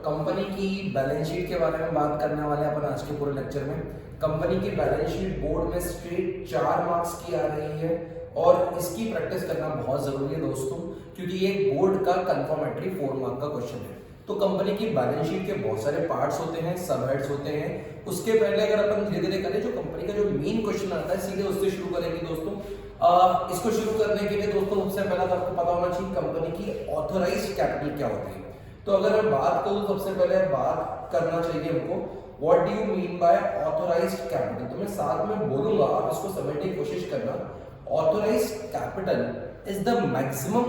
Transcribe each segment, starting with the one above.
Company की balance sheet के बारे में बात करने वाले हैं अपन आज के पूरे लेक्चर में। कंपनी की बैलेंस शीट बोर्ड में स्ट्रेट 4 मार्क्स की आ रही है और इसकी प्रैक्टिस करना बहुत जरूरी है दोस्तों, क्योंकि ये बोर्ड का कंफर्मेटरी 4 मार्क का क्वेश्चन है। तो कंपनी की बैलेंस शीट के बहुत सारे पार्ट्स होते हैं, सब हेड्स होते हैं। उसके पहले अगर अपन धीरे धीरे करें, जो कंपनी का जो मेन क्वेश्चन आता है सीधे उससे शुरू करेंगे दोस्तों। इसको शुरू करने के लिए दोस्तों सबसे पहला तो आपको पता होना चाहिए कंपनी की ऑथराइज्ड कैपिटल क्या होती है। तो अगर मैं बात करूं, सबसे पहले बात करना चाहिए हमको what do you mean by authorised capital. तो मैं साथ में बोलूंगा, आप इसको समझने की कोशिश करना। Authorised capital is the maximum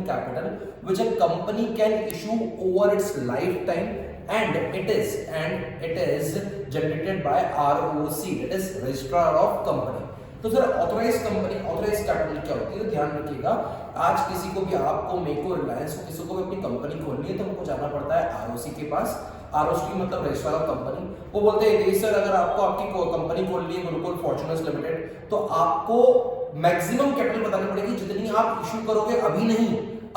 capital which a company can issue over its lifetime, and it is generated by ROC, that is registrar of company। तो सर ऑथराइज कैपिटल क्या होती है, तो ध्यान रखिएगा। आज किसी को भी, आपको, मेरे को, रिलायंस को, किसी को भी अपनी कंपनी खोलनी है तो हमको जाना पड़ता है आरओसी के पास। आरओसी मतलब रजिस्ट्रार ऑफ कंपनी। वो बोलते हैं सर अगर आपको आपकी कंपनी खोलनी है गुरुकुल फॉर्च्यूनर्स लिमिटेड, तो आपको मैक्सिमम कैपिटल बतानी पड़ेगी जितनी आप इशू करोगे, अभी नहीं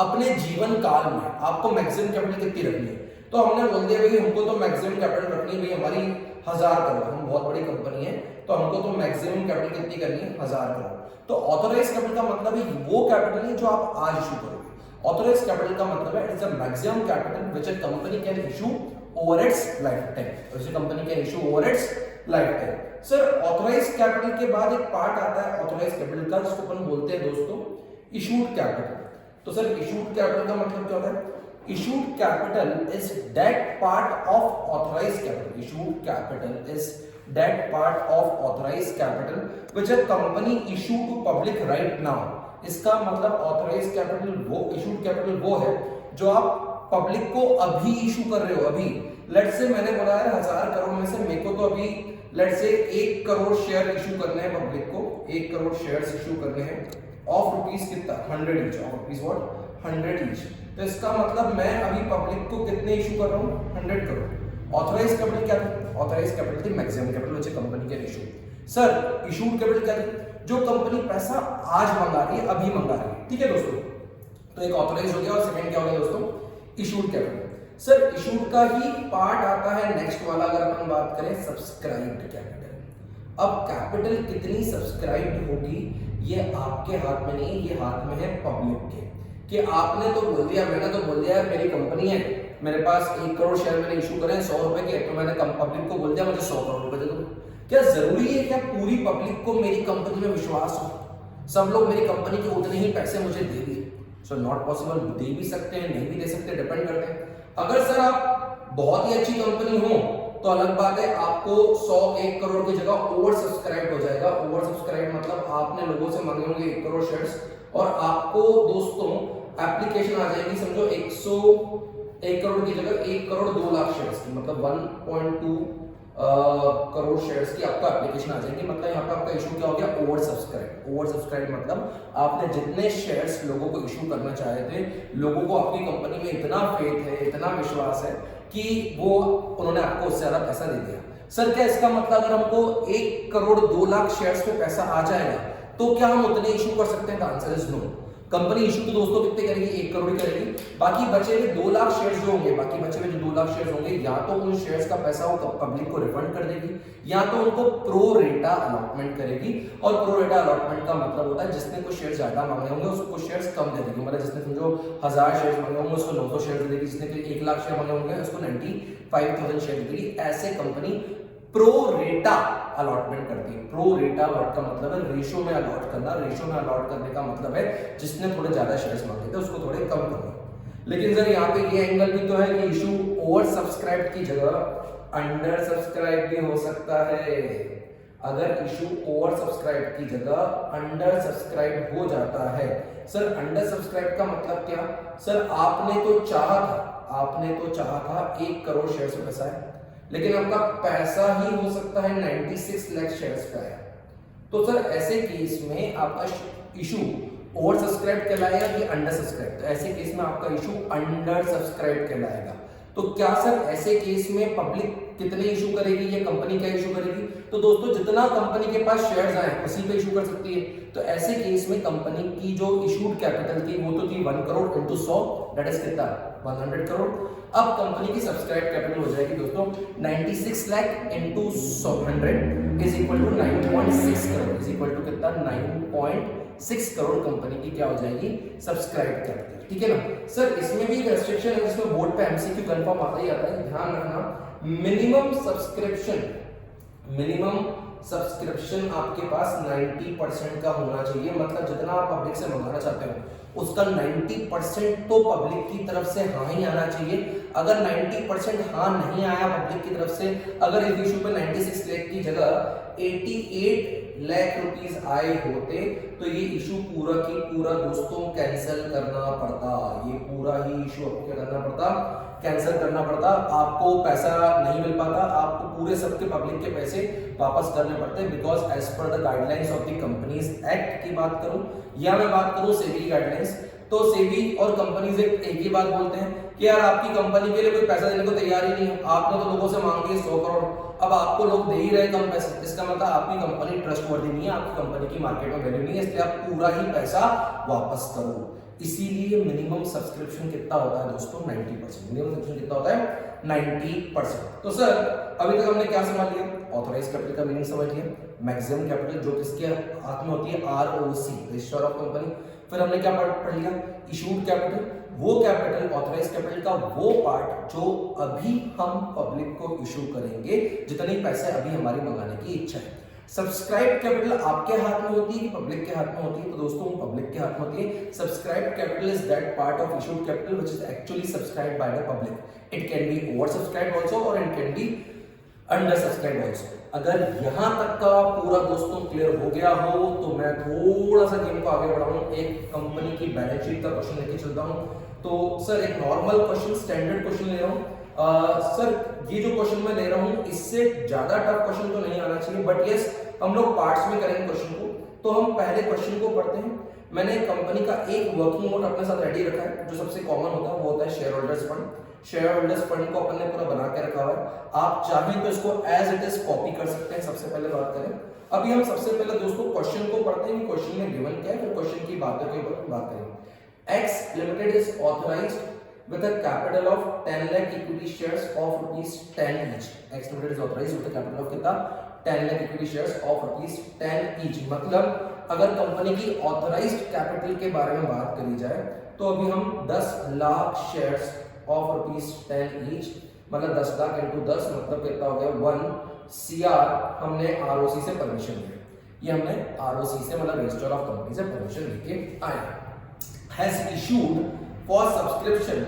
अपने जीवन काल में आपको मैक्सिमम कैपिटल कितनी रखनी है। तो हमने बोल दिया भाई हमको तो मैक्सिमम कैपिटल रखनी है, भाई हमारी 1000 करोड़, हम बहुत बड़ी कंपनी है तो हमको तो मैक्सिमम कैपिटल कितनी करनी है, 1000 करोड़। तो ऑथराइज कैपिटल का मतलब है वो कैपिटल है जो आप आज इशू करोगे। ऑथराइज कैपिटल का मतलब है it's the maximum capital which a company can issue over its lifetime. उसी company can issue over its lifetime. Sir authorise capital के बाद एक पार्ट आता है ऑथराइज कैपिटल का, जिसको अपन बोलते हैं दोस्तों इशूड कैपिटल। तो सर इशूड कैपिटल का मतलब क्या होता है? Issued capital is that part of authorized capital. Issued capital is that part of authorized capital which a company issue to public right now. इसका मतलब authorized capital वो, issued capital वो है जो आप पब्लिक को अभी इशू कर रहे हो। अभी लेट्स से मैंने बोला है 1000 करोड़ में से मेरे को तो अभी let's say 1 crore share issue करने हैं पब्लिक को, 1 करोड़ शेयर्स इशू करने हैं ऑफ रुपीज कितना, 100 each, of rupees what, 100 each. तो इसका मतलब मैं अभी पब्लिक को कितने इशू कर रहा हूँ, 100 करोड़। ऑथराइज कैपिटल क्या थी? ऑथराइज कैपिटल थी maximum capital which company can issue. Sir issued capital क्या थी? जो कंपनी पैसा आज मंगा रही है, अभी मंगा रही है, ठीक है दोस्तों। तो एक ऑथराइज हो गया और सेकंड क्या हो गया दोस्तों, इशूड कैपिटल। सर इशूड का ही पार्ट आता है नेक्स्ट वाला, अगर अपन बात करें सब्सक्राइब्ड कैपिटल। अब कैपिटल कितनी सब्सक्राइब्ड होगी ये आपके हाथ में नहीं, ये हाथ में है पब्लिक के। कि आपने तो बोल दिया, मैंने तो बोल दिया मेरी कंपनी है, मेरे पास 1 करोड़ शेयर मैंने इशू करे 100 रुपए के, तो मैंने पब्लिक को बोल दिया मुझे 100 करोड़ रुपए दे दो। क्या जरूरी है क्या पूरी पब्लिक को मेरी कंपनी में विश्वास हो, सब लोग मेरी कंपनी के उतने ही पैसे मुझे दे दिए? So not possible. दे भी सकते हैं, नहीं भी दे सकते, डिपेंड करते हैं। अगर सर आप बहुत ही अच्छी कंपनी हो तो अलग बात है, आपको 1 करोड़ की जगह ओवर सब्सक्राइब हो जाएगा। ओवर सब्सक्राइब मतलब आपने लोगों से मांगे होंगे 1 करोड़ शेयर्स और आपको दोस्तों एप्लीकेशन आ जाएगी, समझो 1 करोड़ की जगह 1 करोड़ 2 लाख शेयर्स की, मतलब 1.2 करोड़ शेयर्स की आपको एप्लीकेशन आ जाएगी। मतलब यहाँ पे आपका इशू क्या हो गया, ओवर सब्सक्राइब। ओवर सब्सक्राइब मतलब आपने जितने शेयर्स लोगों को इशू करना चाहे थे, लोगों को आपकी कंपनी में इतना फेथ है, इतना विश्वास है कि वो उन्होंने आपको उससे ज्यादा पैसा दे दिया। सर क्या इसका मतलब अगर हमको 1 करोड़ 2 लाख शेयर्स पे पैसा आ जाएगा तो क्या हम उतने इशू कर सकते हैं? Answer is no. Company issue तो दोस्तों कितने करेगी, 1 करोड़ ही करेगी। बाकी बचे हुए 2 लाख शेयर्स जो होंगे, बाकी बचे हुए जो 2 लाख शेयर्स होंगे, या तो उन शेयर्स का पैसा वो पब्लिक को रिफंड कर देगी या तो उनको प्रो रेटा अलॉटमेंट करेगी। और प्रो रेटा अलॉटमेंट का मतलब होता है जिसने कुछ शेयर ज्यादा मांगे होंगे उसको कुछ शेयर्स कम दे देगी। मतलब जिसने समझो 1000 शेयर मांगे होंगे उसको 900 शेयर दे देगी, जिसने 1 लाख शेयर मांगे होंगे उसको 95,000 शेयर दे देगी। ऐसे कंपनी प्रो रेटा अलॉटमेंट करती है। प्रो रेटा वर्ड का मतलब है रेशो में अलॉट करना। रेशो में अलॉट करने का मतलब है जिसने थोड़े ज्यादा शेयर्स मांगे थे उसको थोड़े कम करना। लेकिन सर यहाँ पे ये एंगल भी तो है कि इशू ओवर सब्सक्राइब की जगह अंडर सब्सक्राइब भी हो सकता है। अगर इशू ओवर सब्सक्राइब की जगह अंडर सब्सक्राइब हो जाता है, सर अंडर सब्सक्राइब का मतलब क्या? सर आपने तो चाहा था 1 करोड़ शेयर्स में पैसा है, लेकिन आपका पैसा ही हो सकता है 96 लाख शेयर्स का है। तो सर ऐसे केस में आपका इशू ओवर सब्सक्राइब कहलाएगा कि अंडर सब्सक्राइब? तो ऐसे केस में आपका इशू अंडर सब्सक्राइब कहलाएगा। तो क्या सर ऐसे केस में पब्लिक कितने इशू करेगी या कंपनी क्या इशू करेगी? तो दोस्तों जितना कंपनी के पास शेयर्स आए उसी पे इशू कर सकती है। तो ऐसे केस में कंपनी की जो इशूड कैपिटल थी वो तो थी 1 करोड़ इंटू 100, दैट इज कितना 100 करोड़। अब कंपनी की सब्सक्राइब कैपिटल हो जाएगी दोस्तों 96 lakh into 100 is equal to 9.6 crore, is equal to कितना 9.6 करोड़ कंपनी की क्या हो जाएगी सब्सक्राइब कैपिटल। ठीक है ना सर, इसमें भी एक रेस्ट्रिक्शन है जिसमें बोर्ड पे एमसीक्यू कंफर्म आता ही आता है, ध्यान रखना मिनिमम सब्सक्रिप्शन आपके पास 90% का होना चाहिए। मतलब जितना आप पब्लिक से मंगाना चाहते हो उसका 90% तो पब्लिक की तरफ से हाँ ही आना चाहिए। अगर 90% हाँ नहीं आया पब्लिक की तरफ से, अगर इस इशू पे 96 लाख की जगह 88 लाख रुपीस आए होते तो ये इशू पूरा की पूरा दोस्तों कैंसिल करना पड़ता। ये पूरा ही इशू आपको क्या करना पड़ता, कैंसिल करना पड़ता। आपको पैसा नहीं मिल पाता, आपको पूरे सबके पब्लिक के पैसे वापस करने पड़ते, because as per the guidelines of the companies act की बात करूं या मैं बात करूं सेबी गाइडलाइंस, तो सेबी और कंपनीज एक्ट एक ही बात बोलते हैं कि यार आपकी कंपनी के लिए कोई पैसा देने को तैयार ही नहीं है। आपने तो लोगों से मांग लिए 100 करोड़, अब आपको लोग दे ही रहे कम पैसे, इसका मतलब आपकी कंपनी ट्रस्टवर्दी नहीं है, आपकी कंपनी की मार्केट में वैल्यू नहीं है, इसलिए आप पूरा ही पैसा वापस करो। इसीलिए मिनिमम सब्सक्रिप्शन कितना होता है दोस्तों 90%। मिनिमम सब्सक्रिप्शन कितना होता है 90%। तो सर अभी तक हमने क्या समझ लिया, ऑथराइज कैपिटल का मीनिंग समझ लिया, मैक्सिमम कैपिटल जो किसके हाथ में होती है आरओसी, रजिस्टर ऑफ कंपनी। फिर हमने क्या पढ़ लिया, इशूड कैपिटल, वो कैपिटल ऑथराइज कैपिटल का वो पार्ट जो अभी हम पब्लिक को इशू करेंगे, जितने पैसे अभी हमारी मंगाने की इच्छा है। सब्सक्राइब कैपिटल आपके हाथ में होती है पब्लिक के हाथ में होती है? तो दोस्तों पब्लिक के हाथ में होती है। Subscribe capital is that part of issued capital which is actually subscribed by the public. It can be oversubscribed also और it can be undersubscribe also. अगर यहां तक का पूरा दोस्तों क्लियर हो गया हो तो मैं थोड़ा सा गेम को आगे बढ़ाऊं, एक कंपनी की बैलेंस शीट का क्वेश्चन लेके चलता हूं। तो सर एक नॉर्मल क्वेश्चन, स्टैंडर्ड क्वेश्चन ले रहा हूं। सर ये जो क्वेश्चन मैं ले रहा हूं इससे ज्यादा टफ क्वेश्चन तो नहीं आना चाहिए, बट यस हम लोग पार्ट्स में करेंगे क्वेश्चन को। तो हम पहले क्वेश्चन को पढ़ते हैं। मैंने कंपनी का एक वर्किंग नोट अपने साथ रेडी रखा है, जो सबसे कॉमन होता है वो होता है share holders fund. Share holders fund को अपन ने पूरा बना के रखा हुआ है, आप चाहें तो इसको एज इट इज कॉपी कर सकते हैं। सबसे पहले बात करें, अभी हम सबसे पहले दोस्तों क्वेश्चन को पढ़ते हैं कि क्वेश्चन में गिवन क्या है, फिर क्वेश्चन की बातों के ऊपर बात करेंगे। X limited is authorised with a capital of 10 lakh equity shares of rupees 10 each. X Limited is authorized with a capital of कितना 10 lakh equity shares of rupees 10 each। मतलब अगर कंपनी की ऑथराइज्ड कैपिटल के बारे में बात करी जाए तो अभी हम 10 lakh shares of rupees 10 each, मतलब 10 लाख इंटू 10 मतलब कितना हो गया 1 CR। हमने आरओसी से परमिशन ली, ये हमने आरओसी से मतलब रजिस्टर ऑफ कंपनी से परमिशन लेके आए। Has issued for subscription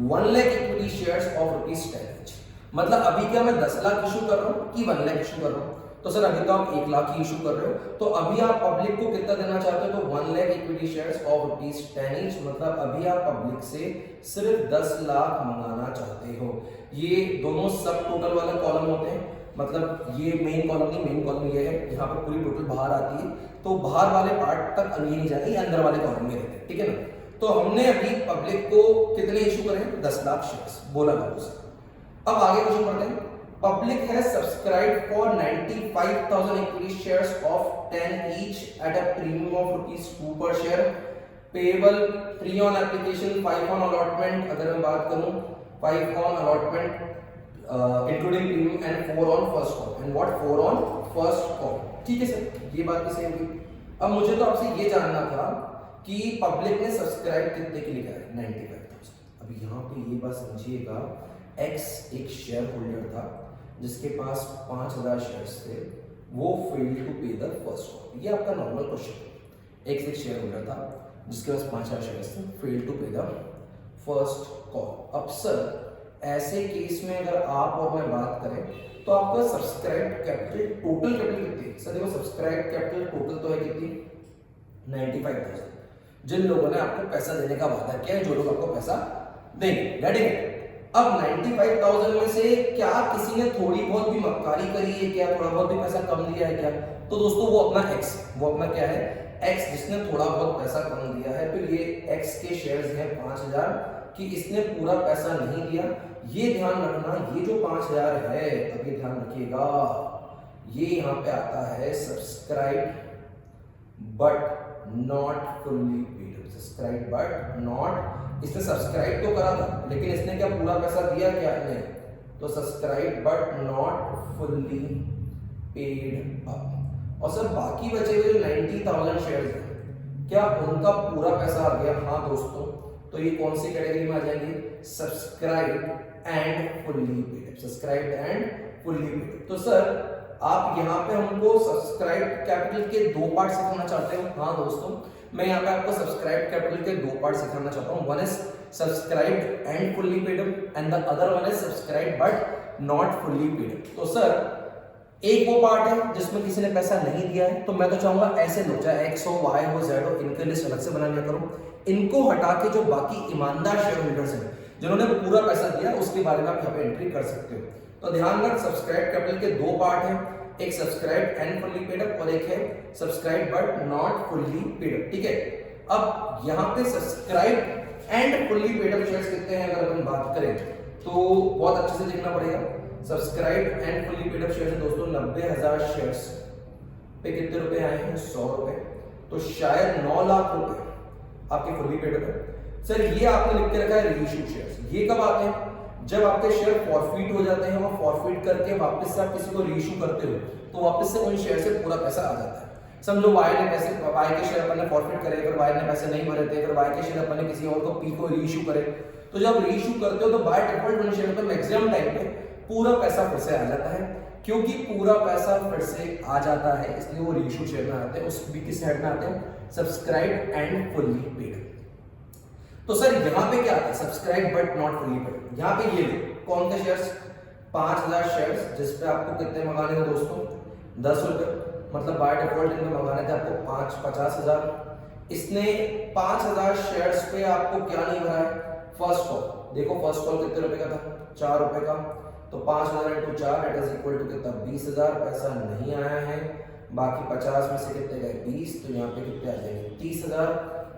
1 lakh equity shares of rupees 10 each. मतलब अभी क्या मैं 10 लाख इशू कर रहा हूँ कि 1 लाख इशू कर रहा हूँ? तो सर अभी तो आप 1 लाख ही इशू कर रहे हो, तो अभी आप पब्लिक को कितना देना चाहते हो? तो 1 lakh equity shares of rupees 10 each. मतलब अभी आप पब्लिक से सिर्फ 10 लाख मंगाना चाहते हो। ये दोनों सब टोटल वाले कॉलम होते हैं, मतलब ये मेन कॉलम नहीं, मेन कॉलम ये है, यहाँ पे पूरी टोटल बाहर आती है, तो बाहर वाले पार्ट तक ये नहीं जाएगा, ये अंदर वाले कॉलम में रहते हैं, ठीक है ना। तो हमने अभी पब्लिक को कितने इशू करे? 10 लाख शेयर्स बोला था उसे। अब आगे क्वेश्चन पढ़ते हैं। Public has subscribed for 95,000 equity shares of 10 each at a premium of ₹2 पर share, payable 3 on application, 5 on allotment. अगर मैं बात करूं 5 on allotment including premium and 4 on first call. And what 4 on first call? ठीक है sir, ये बात भी सही होगी। अब मुझे तो आपसे ये जानना था कि पब्लिक ने सब्सक्राइब कितने के लिए किया है? 95,000। अभी यहाँ पे ये बात समझिएगा, एक्स एक शेयर होल्डर था जिसके पास 5,000 शेयर्स थे, वो फेल्ड टू पे द फर्स्ट कॉल। ये आपका नॉर्मल क्वेश्चन है। एक्स एक शेयर होल्डर था जिसके पास 5,000 शेयर्स थे, फेल्ड टू पे द फर्स्ट कॉल। अब सर ऐसे केस में अगर आप और मैं बात करें तो आपका सब्सक्राइब कैपिटल, टोटल कैपिटल कितनी है? सर देखो सब्सक्राइब कैपिटल टोटल तो है कितनी? 95,000। जिन लोगों ने आपको पैसा देने का वादा किया है, जो लोग आपको पैसा देंगे, रेडी है। अब 95,000 में से क्या किसी ने थोड़ी बहुत भी मक्कारी करी है क्या? थोड़ा बहुत भी पैसा कम दिया है क्या? तो दोस्तों वो अपना एक्स, वो अपना क्या है? एक्स जिसने थोड़ा बहुत पैसा कम दिया है, तो ये एक्स के शेयर्स हैं 5,000 कि इसने पूरा पैसा नहीं दिया। ये ध्यान रखना, ये जो 5000 है, अभी ध्यान रखिएगा, ये यहां पे आता है subscribe but not fully paid. Subscribe but not, इसने सब्सक्राइब तो करा था लेकिन इसने क्या पूरा पैसा दिया क्या? नहीं। तो subscribe but not fully paid up. और सर बाकी बचे हुए जो 90,000 शेयर्स हैं, क्या उनका पूरा पैसा आ गया? हाँ दोस्तों, तो ये कौन सी कैटेगरी में आ जाएंगे? Subscribe and fully paid. Subscribe and fully paid. तो सर आप यहाँ पे हमको सब्सक्राइब कैपिटल के 2 पार्ट सिखाना चाहते हो? हाँ दोस्तों, मैं यहाँ पे आपको सब्सक्राइब कैपिटल के 2 पार्ट सिखाना चाहता हूँ। One is subscribe and fully paid and the other one is subscribe but not fully paid. तो सर एक वो पार्ट है जिसमें किसी ने पैसा नहीं दिया है, तो मैं तो चाहूंगा ऐसे लो, चाहे एक्स हो, वाई हो, जेड हो, इनके लिस्ट अलग से बना लिया करो। इनको हटा के जो बाकी ईमानदार शेयर होल्डर्स हैं जिन्होंने पूरा पैसा दिया, उसके बारे में आप यहाँ पे एंट्री कर सकते हो। तो ध्यान रख, सब्सक्राइब कैपिटल के 2 पार्ट हैं, एक subscribe and fully paid up और एक है subscribe but not fully paid up. ठीक है, अब यहाँ पे subscribe and fully paid up shares कितने हैं अगर अपन बात करें तो बहुत अच्छे से देखना पड़ेगा। Subscribe and fully paid up shares है दोस्तों 90,000 शेयर्स पे कितने रुपए आए हैं? 100 रुपए। तो शायद 9 लाख रुपए आपके फुल्ली पेड अप है। सर ये आपने लिख के रखा है रीइश्यू शेयर्स, ये कब आते हैं? जब आपके शेयर फॉरफिट हो जाते हैं, वो फॉरफिट करके वापस से आप किसी को रीइश्यू करते हो तो वापस से उन शेयर से पूरा पैसा आ जाता है। समझो वाई ने पैसे, वाई के शेयर अपन ने फॉरफिट करे, फिर वाई ने पैसे नहीं भरे थे, फिर वाई के शेयर अपन ने किसी और को पी को रीइश्यू करे, तो जब रीइश्यू करते हो तो बाय डिफॉल्ट उन शेयर पर मैक्सिमम टाइम पे पूरा पैसा फिर से आ जाता है। क्योंकि पूरा पैसा फिर से आ जाता है इसलिए वो रीइश्यू शेयर में आते हैं, उस भी किस हेड में आते हैं? Subscribe and fully paid. तो सर यहाँ पे क्या आता है? Subscribe but not fully paid. यहाँ पे ये कौन से शेयर्स? 5000 शेयर्स, जिस पे आपको कितने मंगाने थे दोस्तों? 10 रुपए। मतलब बाय डिफॉल्ट इनमें मंगाने थे आपको 50,000। इसने 5000 शेयर्स पे आपको क्या नहीं भरा है? First call. देखो फर्स्ट कॉल कितने रुपए का था? 4 रुपए का। तो 5000 × 4 दैट इज इक्वल टू कितना? 20,000। पैसा नहीं आया है, बाकी 50 में से कितने गए? 20। तो यहाँ पे कितने आ जाएंगे? 30,000।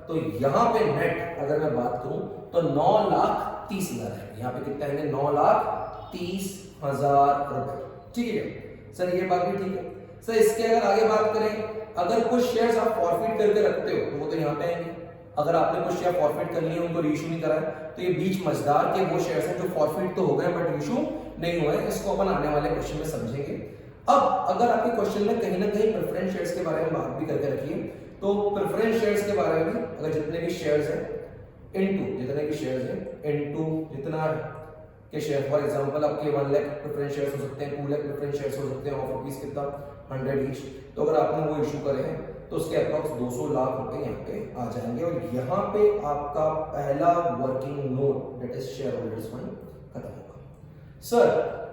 तो यहाँ पे नेट अगर मैं बात करूं तो 9,30,000 है। यहाँ पे कितने आएंगे? 9,30,000 रुपए। ठीक है सर, ये बात भी ठीक है। सर इसके अगर आगे बात करें, अगर कुछ शेयर्स आप फॉरफिट करके रखते हो तो वो तो यहाँ पे आएंगे। अगर आपने कुछ शेयर फॉरफिट कर लिए, उनको रीइश्यू नहीं करा है, तो ये बीच मझदार के वो शेयर्स हैं जो फॉरफिट तो हो गए बट रीइश्यू नहीं हुए। इसको अपन आने वाले क्वेश्चन में समझेंगे। अब अगर आपके क्वेश्चन में कहीं ना कहीं प्रेफरेंस शेयर्स के बारे में बात भी करके रखिए, तो प्रेफरेंस शेयर्स के बारे में अगर जितने भी शेयर्स हैं इनटू जितने भी शेयर्स हैं इनटू जितना के शेयर, फॉर एग्जांपल आपके 1 लाख प्रेफरेंस शेयर्स हो सकते हैं, 2 लाख प्रेफरेंस शेयर्स हो सकते हैं, ऑफ रुपीस कितना? 100 ईच। तो अगर आपने वो इशू करे हैं तो उसके अप्रॉक्स 200 लाख रुपए यहाँ पे आ जाएंगे और यहाँ पे आपका पहला working note that is share holders fund खत्म होगा। सर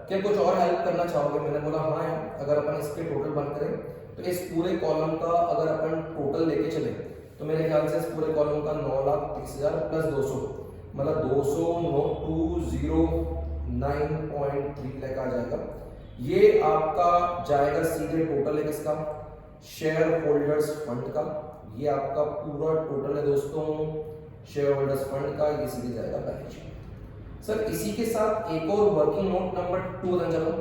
क्या कुछ और हेल्प करना चाहोगे? मैंने बोला हाँ यार, अगर अपन इसके टोटल बंद करें तो इस पूरे कॉलम का अगर अपन टोटल लेके चले तो मेरे ख्याल से इस पूरे कॉलम का 9,30,000 प्लस 200 मतलब 209.3 लाख आ जाएगा। ये आपका जाएगा सीधे टोटल है किसका? शेयर होल्डर्स फंड का। ये आपका पूरा टोटल है दोस्तों शेयर होल्डर्स फंड का, ये सीधे जाएगा बैलेंस शीट। सर इसी के साथ एक और वर्किंग नोट नंबर 2 बन जाएगा।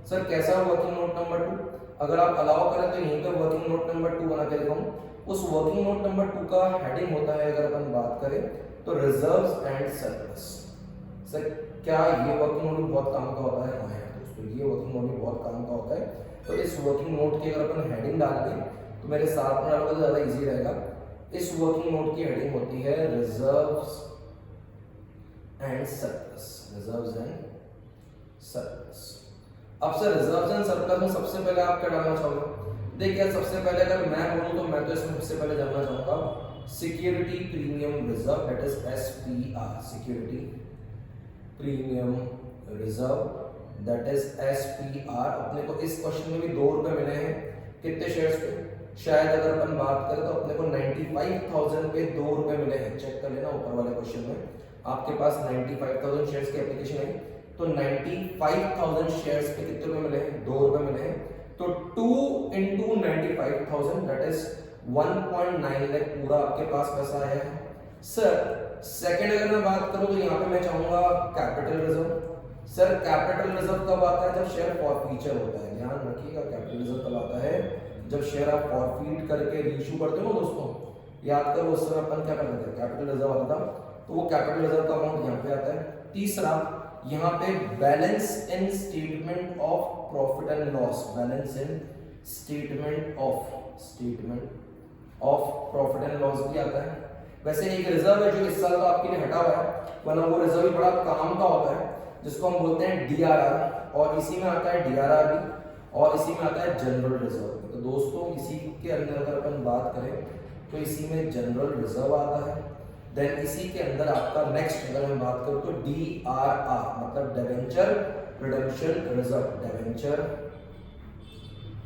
सर कैसा वर्किंग नोट नंबर 2? अगर आप अलाउ करें तो यहीं पे वर्किंग नोट नंबर 2 बना के दिखाऊं। उस वर्किंग नोट नंबर 2 का हेडिंग होता है, अगर अपन बात करें तो रिजर्व्स एंड सरप्लस। सर क्या ये वर्किंग नोट बहुत काम का होता है? हाँ दोस्तों, ये वर्किंग नोट बहुत काम का होता है। तो इस वर्किंग नोट की अगर अपन हेडिंग डाल दें तो मेरे साथ में डालोगे तो ज्यादा इजी रहेगा। इस वर्किंग नोट की हेडिंग होती है reserves and surplus. Reserves and surplus. अब सर रिजर्व्स एंड सरप्लस में सबसे पहले आप क्या डालना चाहोगे? देखिए सबसे पहले अगर मैं बोलूं तो मैं तो इसमें सबसे पहले जानना चाहूंगा security premium reserve that is SPR। Security premium reserve that is SPR। अपने को इस क्वेश्चन में भी 2 रुपए मिले हैं कितने शेयर्स पे? शायद अगर अपन बात करें तो अपने को 95,000 पे 2 रुपए मिले हैं। चेक कर लेना ऊपर वाले क्वेश्चन में, आपके पास 95,000 शेयर्स की एप्लीकेशन है तो 95,000 शेयर्स पे कितने रुपए मिले हैं? 2 रुपए मिले हैं। तो 2 × 95,000 दैट इज 1.9 लाख पूरा आपके पास पैसा आया है। सर सेकंड अगर मैं बात करूं तो यहाँ पे मैं चाहूंगा capital reserve. Sir capital reserve कब आता है? जब शेयर फॉरफीचर होता है। ध्यान रखिएगा, कैपिटल रिजर्व कब आता है? जब शेयर आप फॉरफीट करके रीइश्यू करते हो दोस्तों, याद करो उस समय अपन क्या करते थे, कैपिटल रिजर्व आता था, तो वो कैपिटल रिजर्व का अमाउंट यहाँ पे आता है। तीसरा यहाँ पे balance in statement of profit and loss, balance in statement of profit and loss भी आता है। वैसे एक रिजर्व है जो इस साल का आपके लिए हटा हुआ है, वरना वो रिजर्व भी बड़ा काम का होता है, जिसको हम बोलते हैं डीआरआर, और इसी में आता है डीआरआर भी, और इसी में आता है जनरल रिजर्व। तो दोस्तों इसी के अंदर अगर अपन बात करें तो इसी में जनरल रिजर्व आता है। देन इसी के अंदर आपका नेक्स्ट अगर मैं बात करूं तो डीआरआर मतलब debenture redemption reserve, debenture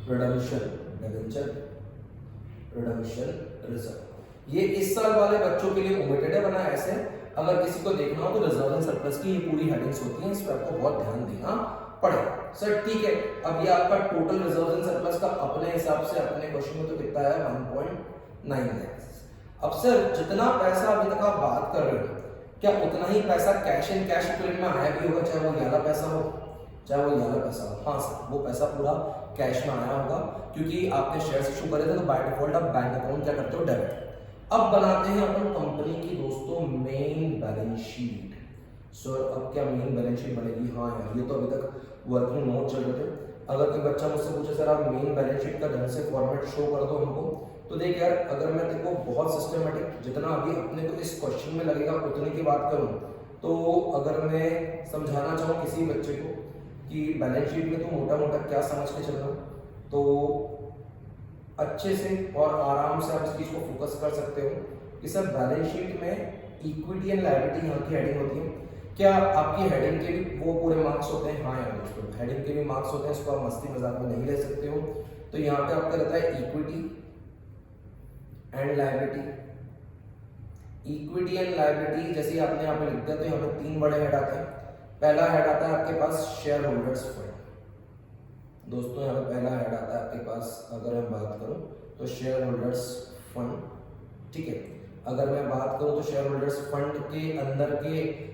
redemption reserve. ये इस साल वाले बच्चों के लिए ओमिटेड है, बना ऐसे अगर किसी को देखना हो तो रिजर्व एंड सरप्लस की ये पूरी हेडिंग्स होती हैं, इस पर आपको बहुत ध्यान देना पड़ेगा। सर ठीक है, अब ये आपका टोटल रिजर्व एंड सरप्लस का अपने हिसाब से अपने क्वेश्चन में तो कितना है 1.9 लाख। अब सर जितना पैसा अभी तक आप बात कर रहे हो, क्या उतना ही पैसा कैश एंड कैश इक्विवेलेंट में आया भी होगा, चाहे वो ज्यादा पैसा हो चाहे वो ज्यादा पैसा हो? हाँ सर, वो पैसा पूरा कैश में आया होगा, क्योंकि आपने शेयर्स इशू करे थे तो बाय डिफॉल्ट आप बैंक अकाउंट क्या करते हो, डेबिट। अब बनाते हैं अपन कंपनी की दोस्तों मेन बैलेंस शीट। सर अब क्या मेन बैलेंस शीट बनेगी? हाँ यार, ये तो अभी तक वर्किंग नोट चल रहे थे। अगर कोई बच्चा मुझसे पूछे सर आप मेन बैलेंस शीट का ढंग से फॉर्मेट शो कर दो हमको, तो देख यार, अगर मैं देखो बहुत सिस्टमेटिक जितना अभी अपने को इस क्वेश्चन में लगेगा उतने की बात करूं, तो अगर मैं समझाना चाहूँ किसी बच्चे को कि बैलेंस शीट में तो मोटा मोटा क्या समझ के चलना, तो अच्छे से और आराम से आप इस चीज को फोकस कर सकते हो कि सर बैलेंस शीट में इक्विटी एंड लायबिलिटी यहाँ की हेडिंग होती है। क्या आपकी हेडिंग के भी वो पूरे मार्क्स होते हैं? हाँ यार दोस्तों, हेडिंग के भी मार्क्स होते हैं, इसको आप मस्ती मजाक में नहीं ले सकते हो। तो यहाँ पे आपका रहता है equity and liability. Equity and liability जैसे आपने यहाँ पे लिख दिया, तो यहाँ पे 3 बड़े हेड आते हैं। पहला हेड आता है आपके पास शेयर होल्डर्स फंड। दोस्तों यहाँ पे पहला हेड आता है आपके पास, अगर मैं बात करूँ तो शेयर होल्डर्स फंड, ठीक है। अगर मैं बात करूँ तो शेयर होल्डर्स फंड के अंदर के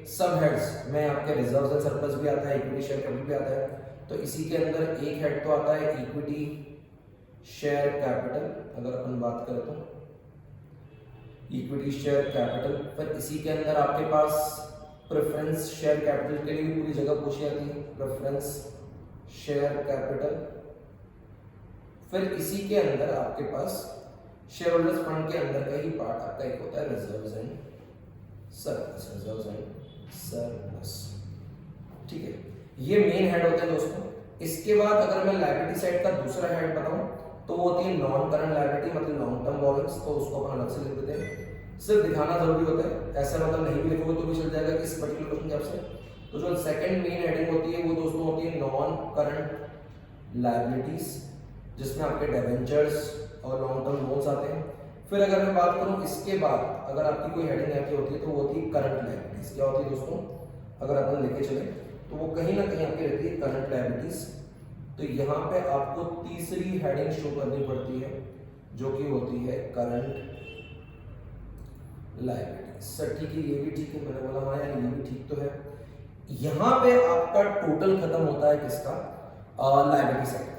सब हेड्स में आपके रिजर्व्स एंड सरप्लस भी आता है, इक्विटी शेयर कैपिटल भी आता है। तो इसी के अंदर एक हेड तो आता है इक्विटी शेयर कैपिटल, अगर अपन बात करें तो इक्विटी शेयर कैपिटल। फिर इसी के अंदर आपके पास प्रेफरेंस शेयर कैपिटल के लिए भी पूरी जगह पूछी जाती है, प्रेफरेंस शेयर कैपिटल। फिर इसी के अंदर आपके पास शेयर होल्डर्स फंड के अंदर का ही पार्ट आपका एक होता है reserves and surplus, reserves and surplus, ठीक है। ये मेन हेड होते हैं दोस्तों। इसके बाद अगर मैं लायबिलिटी साइड का दूसरा हेड बताऊं तो वो होती है नॉन करंट लायबिलिटी, मतलब लॉन्ग टर्म बोरोइंग्स, तो उसको अपन अलग से लिख देते हैं। सिर्फ दिखाना जरूरी होता है, ऐसा मतलब नहीं भी लिखोगे तो भी चल जाएगा इस पर्टिकुलर क्वेश्चन के आपसे। तो जो सेकंड मेन हेडिंग होती है वो दोस्तों होती है नॉन करंट लायबिलिटीज, जिसमें आपके डिबेंचर्स और लॉन्ग टर्म लोन्स आते हैं। फिर अगर मैं बात करूं इसके बाद अगर आपकी कोई हेडिंग ऐसी होती है तो वो होती है करंट लायबिलिटीज। क्या होती है दोस्तों? अगर अपन लेके चले तो वो कहीं ना कहीं आपकी रहती है करंट लायबिलिटीज। तो यहाँ पे आपको तीसरी हेडिंग शो करनी पड़ती है जो कि होती है करंट लायबिलिटीज। सर ठीक है, ये भी ठीक है, मैंने बोला हाँ यार ये भी ठीक तो है। यहाँ पे आपका टोटल खत्म होता है किसका? लायबिलिटी साइड का।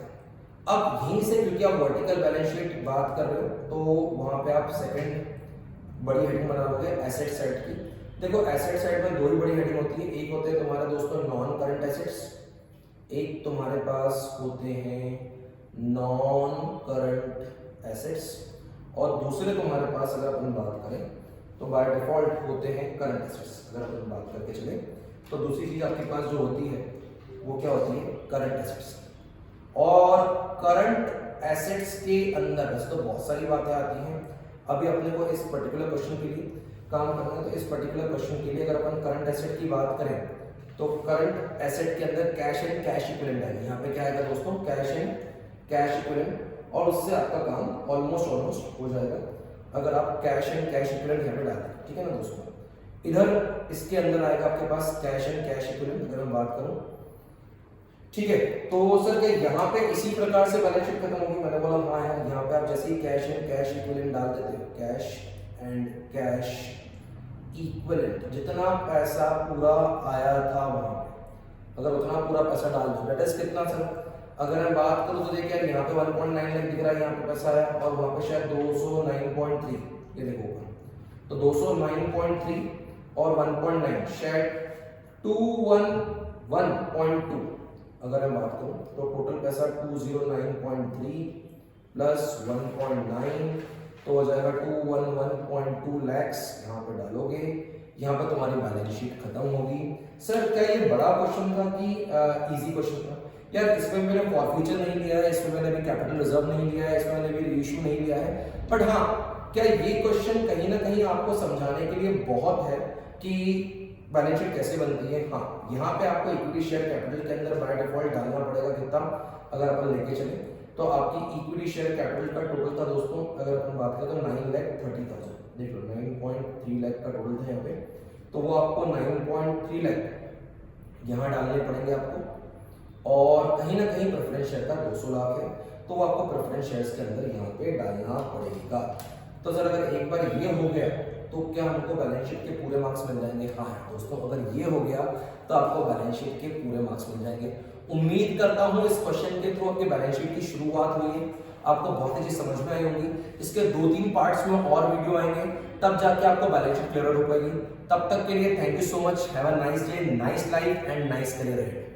अब यहीं से क्योंकि आप वर्टिकल बैलेंस शीट बात कर रहे हो तो वहां पे आप सेकंड बड़ी हेडिंग बना लोगे एसेट साइड की। देखो एसेट साइड में 2 ही बड़ी हेडिंग होती है, एक होते हैं तुम्हारे दोस्तों नॉन करंट एसेट्स, एक तुम्हारे पास होते हैं नॉन करंट एसेट्स, और दूसरे तुम्हारे पास अगर अपन बात करें तो बाय डिफॉल्ट होते हैं करंट एसेट्स। अगर अपन बात करके चले तो दूसरी चीज आपके पास जो होती है वो क्या होती है? Current assets. और करंट एसेट्स के अंदर वैसे तो बहुत सारी बातें आती हैं, अभी अपने को इस पर्टिकुलर क्वेश्चन के लिए काम करना है। तो इस पर्टिकुलर क्वेश्चन के लिए अगर अपन करंट एसेट की बात करें तो करंट एसेट के अंदर कैश एंड कैश इक्विवेलेंट आएगा। यहाँ पे क्या आएगा दोस्तों? कैश एंड कैश इक्विवेलेंट, और उससे आपका काम ऑलमोस्ट हो जाएगा अगर आप कैश एंड कैश इक्विवेलेंट यहाँ पे डालें, ठीक है ना दोस्तों। इधर इसके अंदर आएगा आपके पास कैश एंड कैश इक्विवेलेंट अगर मैं बात करूं, ठीक है। तो सर क्या यहाँ पे इसी प्रकार से बैलेंस शीट खत्म होगी? मैंने बोला हाँ है। यहाँ पे आप जैसे ही कैश एंड कैश इक्विवेलेंट डाल देते हो, कैश एंड कैश इक्विवेलेंट, जितना पैसा पूरा आया था वहां पे, अगर उतना पूरा पैसा डाल दो, दैट इज कितना सर? अगर मैं बात करूं तो देखिए यहाँ पे 1.9 लाख दिख रहा है, यहाँ पे पैसा आया, और वहां पे शायद 209.3, ये देखो ऊपर, तो 209.3 और 1.9 शायद 211.2, अगर मैं बात करूं तो टोटल पैसा 209.3 प्लस 1.9 तो हो जाएगा 211.2 लैक्स। यहाँ पे डालोगे, यहाँ पे तुम्हारी बैलेंस शीट खत्म होगी। सर क्या ये बड़ा क्वेश्चन था कि इजी क्वेश्चन था? यार इसमें मैंने फॉरफीचर नहीं लिया है, इसमें मैंने भी कैपिटल रिजर्व नहीं लिया है, इसमें मैंने भी रीइश्यू नहीं लिया है, बट हाँ क्या ये क्वेश्चन कहीं ना कहीं आपको समझाने के लिए बहुत है कि बैलेंस शीट कैसे बनती है। हाँ यहाँ पे आपको इक्विटी शेयर कैपिटल के अंदर बाय डिफॉल्ट डालना पड़ेगा कितना, अगर अपन लेके चले तो आपकी इक्विटी शेयर कैपिटल का टोटल था दोस्तों, अगर अपन बात करें तो 9,30,000, देख लो 9.3 लाख का टोटल था यहाँ पे, तो वो आपको 9.3 लाख यहाँ डालने पड़ेंगे आपको, और कहीं ना कहीं प्रेफरेंस शेयर का 200 लाख है, तो वो आपको प्रेफरेंस शेयर्स के अंदर यहाँ पे डालना पड़ेगा। तो सर अगर एक बार ये हो गया तो क्या हमको बैलेंस शीट के पूरे मार्क्स मिल जाएंगे? हाँ दोस्तों, अगर ये हो गया तो आपको बैलेंस शीट के पूरे मार्क्स मिल जाएंगे। उम्मीद करता हूँ इस क्वेश्चन के थ्रू आपके बैलेंस शीट की शुरुआत हुई है, आपको बहुत ही चीज समझ में आई होंगी। इसके 2-3 पार्ट्स में और वीडियो आएंगे, तब जाके आपको बैलेंस शीट क्लियर हो पाएगी। तब तक के लिए thank you so much, have a nice day, nice life and nice career ahead.